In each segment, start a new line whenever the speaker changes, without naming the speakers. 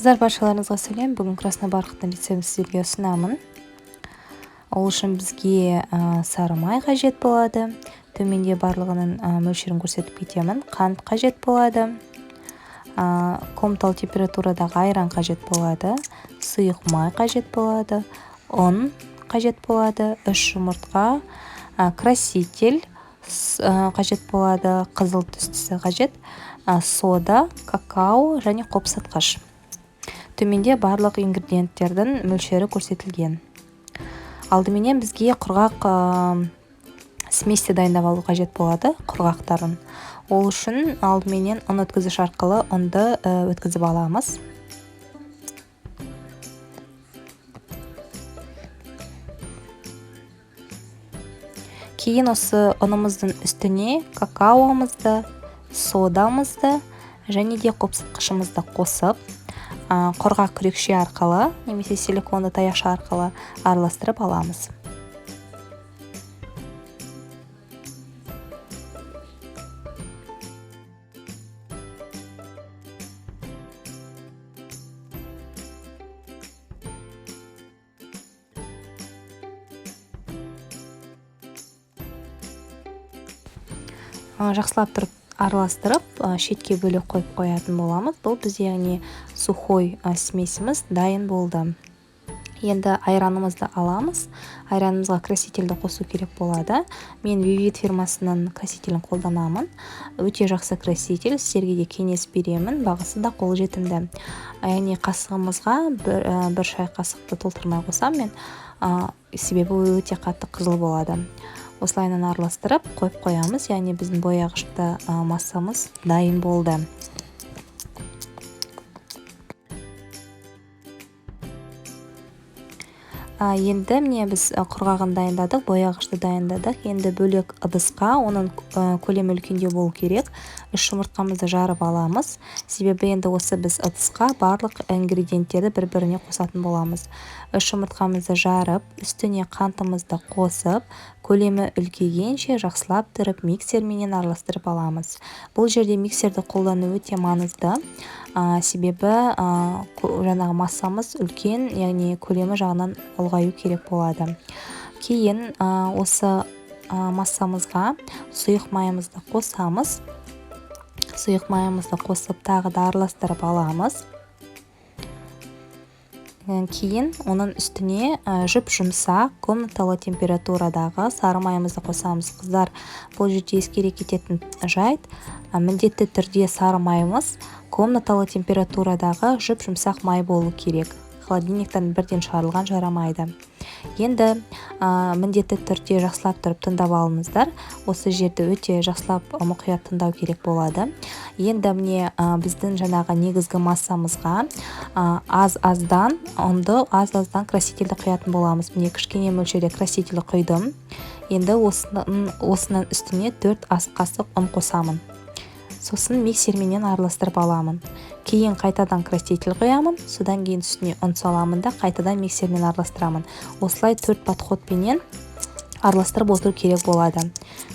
Қыздар, баршаларыңызға сәлем. Бүгін красный барқыттың рецептін сіздерге ұсынамын. Ол үшін бізге сары май қажет болады. Төменде барлығының мөлшерін көрсетіп кетемін. Қант қажет болады. Комнаталы температурадағы айран қажет болады. Сұйық май қажет болады. ұн қажет болады. 3 жұмыртқа, краситель қажет болады. Қызыл түстісі қажет. Сода, какао және қопсатқыш. Төменде барлық ингредиенттердің мөлшері көрсетілген. Алдыменен бізге құрғақ сместі дайындап алу қажет болады, құрғақтарын. Ол үшін алдыменен ұн өткізгіш арқылы ұнды өткізіп аламыз. Кейін осы ұнымыздың үстіне какаомызды, содамызды және де қопсатқышымызды қосып, құрғақ күрекше арқылы немесе силиконды таяқша арқылы араластырып аламыз. Жақсылап тұрып араластырып, шетке бөлек қойып қоятын боламыз. Бұл бізде яғни сухой смесіміз дайын болды. Енді айранымызды аламыз. Айранымызға красительді қосу керек болады. Мен Vivit фирмасының красителін қолданамын. Өте жақсы краситель, сіздерге де кеңес беремін. Бағасы да қолжетімді. Яғни қасығымызға бір шай қасықты толтырмай қосам мен, себебі өте қатты қызыл болады. Осылайынан араластырып қойып қоямыз, яғни біздің бояғышты массамыз дайын болды. Енді міне біз құрғағын дайындадық, бояғышты дайындадық. Енді бөлек ыдысқа, оның көлемі үлкендеу болу керек. 3 жұмыртқамызды жарып аламыз. Себебі енді осы біз ыдысқа барлық ингредиенттерді бір-біріне қосатын боламыз. 3 жұмыртқамызды жарып, үстіне қантымызды қосып, көлемі үлкейгенше жақсылап тұрып миксерменен араластырып аламыз. Бұл жерде миксерді қолдану өте маңызды. Себебі жаңағы массамыз үлкен, яғни көлемі жағынан ұлғаю керек болады. Кейін осы массамызға сұйық майымызды қосамыз. Сұйық майымызды қосып тағы да араластырып аламыз. Кейін оның үстіне жұп-жұмсақ комнаталы температурадағы сары майымызды қосамыз. Қыздар, бұл жерде ескере кететін жайт, міндетті түрде сары майымыз комнаталы температурадағы жұп-жұмсақ май болу керек. Холодильниктен бірден шығарылған жарамайды. Енді міндетті түрде жақсылап тұрып тыңдап алыңыздар. Осы жерді өте жақсылап мұқият тыңдау керек болады. Енді міне біздің жаңағы негізгі массамызға аз-аздан ұнды, аз-аздан красительді құятын боламыз. Міне кішкене мөлшерде краситель құйдым. Енді осының үстіне 4 ас қасық ұн қосамын. Сосын миксерменен араластырып аламын. Кейін қайтадан краситель құямын, содан кейін үстіне ұн саламын да қайтадан миксермен араластырамын. Осылай 4 подходпенен араластырып отыру керек болады.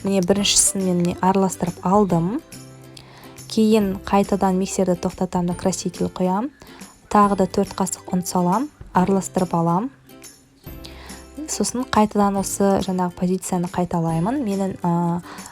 Міне біріншісін мен араластырып алдым. Кейін қайтадан миксерді тоқтатам да краситель құям. Тағы да 4 қасық ұн салам, араластырып алам. Сосын қайтадан осы жаңағы позицияны қайталаймын. Менің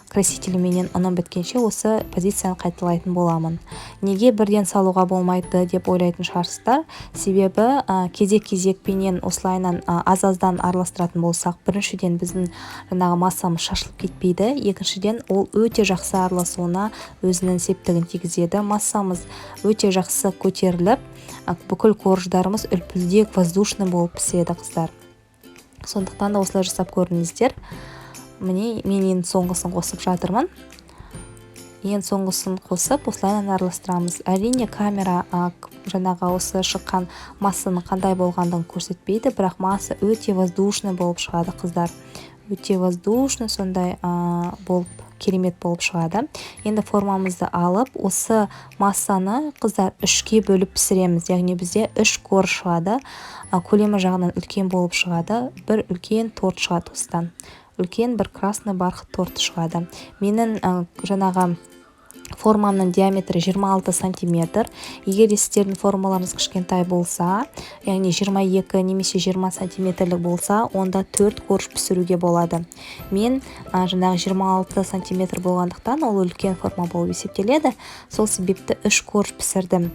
красителіменен ұным біткенше осы позицияны қайталайтын боламын. Неге бірден салуға болмайды деп ойлайтын шығарсыздар? Себебі кезек-кезекпенен осылайынан аз-аздан араластыратын болсақ, біріншіден біздің жаңағы массамыз шашылып кетпейді. Екіншіден, ол өте жақсы араласуына өзінің септігін тигізеді. Массамыз өте жақсы көтеріліп, бүкіл корждарымыз үлпілдек, воздушный болып піседі, қыздар. Сондықтан да осылай жасап көріңіздер. Міне мен ең соңғысын қосып жатырмын. Ең соңғысын қосып, осылайынан араластырамыз. Әрине камера жаңағы осы шыққан массаның қандай болғандығын көрсетпейді, бірақ масса өте воздушный болып шығады, қыздар. Өте воздушный, сондай болып, керемет болып шығады. Енді формамызды алып, осы массаны, қыздар, 3-ке бөліп пісіреміз. Яғни бізде 3 корж шығады. Көлемі жағынан үлкен болып шығады. Бір үлкен торт шығады осыдан. Үлкен бір красный барқыт торты шығады. Менің жаңағы формамның диаметрі 26 сантиметр. Егер де сіздердің формаларыңыз кішкентай болса, яғни 22 немесе 20 сантиметрлік болса, онда 4 корж пісіруге болады. Мен жаңағы 26 сантиметр болғандықтан ол үлкен форма болып есептеледі. Сол себепті 3 корж пісірдім.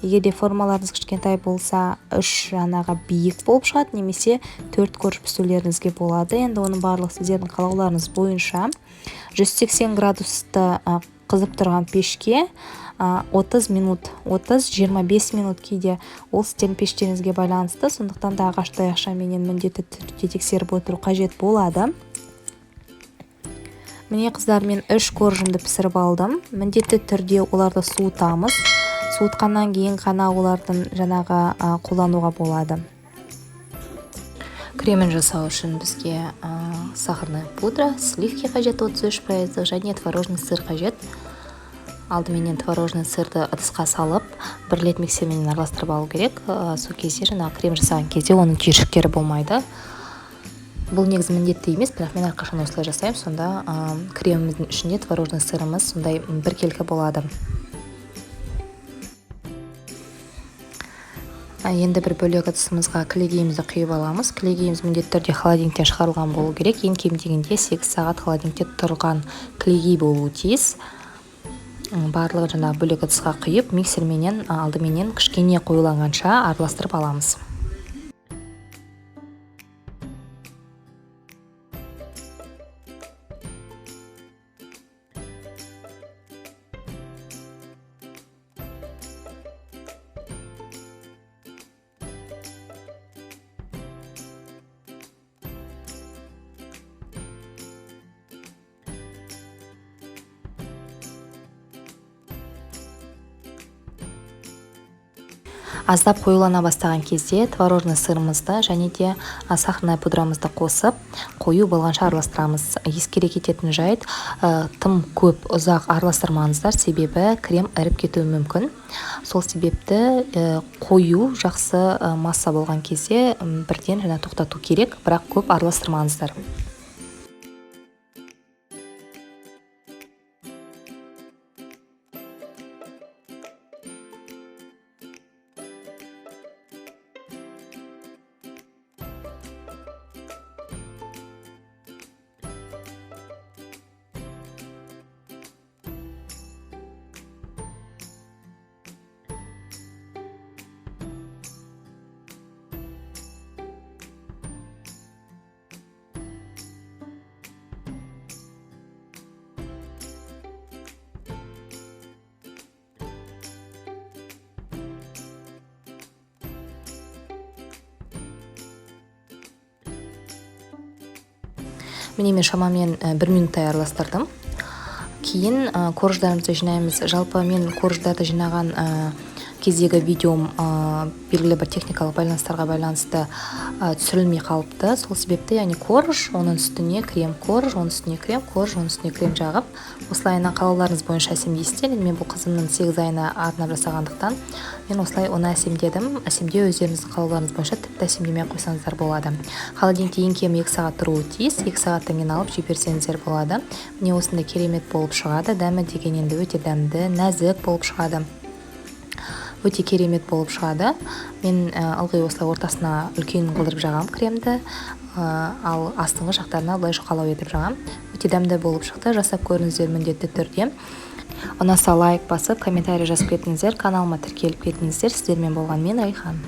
Егер де формаларыңыз кішкентай болса, 3 жаңағы биік болып шығады, немесе 4 корж пісірулеріңізге болады. Енді оның барлық сіздердің қалауларыңыз бойынша 180 градусты қызып тұрған пешке 30 минут, 30-25 минут кейде ол сіздердің пештеріңізге байланысты, сондықтан да ағаш таяқшаменен міндетті түрде тексеріп отыру қажет болады. Міне қыздар, мен 3 коржымды пісіріп алдым. Міндетті түрде оларды суытамыз. Суытқаннан кейін ғана олардың жаңағы қолдануға болады. Кремін жасау үшін бізге сахарная пудра, сливки қажет 33%, және творожный сыр қажет. Алдыменен творожный сырды ыдысқа салып, бірлет миксермен араластырып алу керек. Сол кезде жаңағы крем жасаған кезде оның түйіршіктері болмайды. Бұл негізі міндетті емес, бірақ мен әрқашан осылай жасаймын. Сонда креміміздің ішінде творожный сырымыз сондай біркелкі болады. Енді бір бөлек ыдысымызға кілегейімізді құйып аламыз. Кілегейіміз міндетті түрде холодильниктен шығарылған болу керек. Ең кем дегенде 8 сағат холодильникте тұрған кілегей болуы тиіс. Барлығы жаңағы бөлек ыдысқа құйып, миксерменен алдыменен кішкене қоюланғанша араластырып аламыз. Аздап қоюлана бастаған кезде творожный сырымызды және де сахарная пудрамызды қосып, қою болғанша араластырамыз. Ескере кететін жайт, тым көп ұзақ араластырмаңыздар, себебі крем іріп кетуі мүмкін. Сол себепті қою жақсы масса болған кезде бірден тоқтату керек, бірақ көп араластырмаңыздар. Міне мен шамамен 1 минуттай араластырдым. Кейін корждарымызды жинаймыз. Жалпы мен корждарды жинаған кездегі видеом белгілі бір техникалық байланыстарға байланысты түсірілмей қалыпты. Сол себепті, яғни корж, оның үстіне крем, корж, оның үстіне крем, корж, оның үстіне крем жағып, осылайына қалауларыңыз бойынша әсемдейсіздер. Мен бұл қызымның 8 айына арнап жасағандықтан, мен осылай оны әсемдедім. Әсемдеу өздеріңіздің қалауларыңыз бойынша тіпті әсемдемей қойсаңыздар болады. Холодильникте ең кем 2 сағат тұруы тиіс. 2 сағаттан кейін алып жіберсеңіздер болады. Міне осындай керемет болып шығады. Дәмі деген енді өте дәмді, нәзік болып шығады. Өте керемет болып шығады. Мен ылғи осылай ортасына үлкен қылдырып жағам кремді, ал астыңғы жақтарына былай жұқалау етіп жағам. Өте дәмді болып шықты. Жасап көріңіздер міндетті түрде. Ұнаса лайк басып, комментарий жазып кетіңіздер. Каналыма тіркеліп кетіңіздер. Сіздермен болған мен Райхан.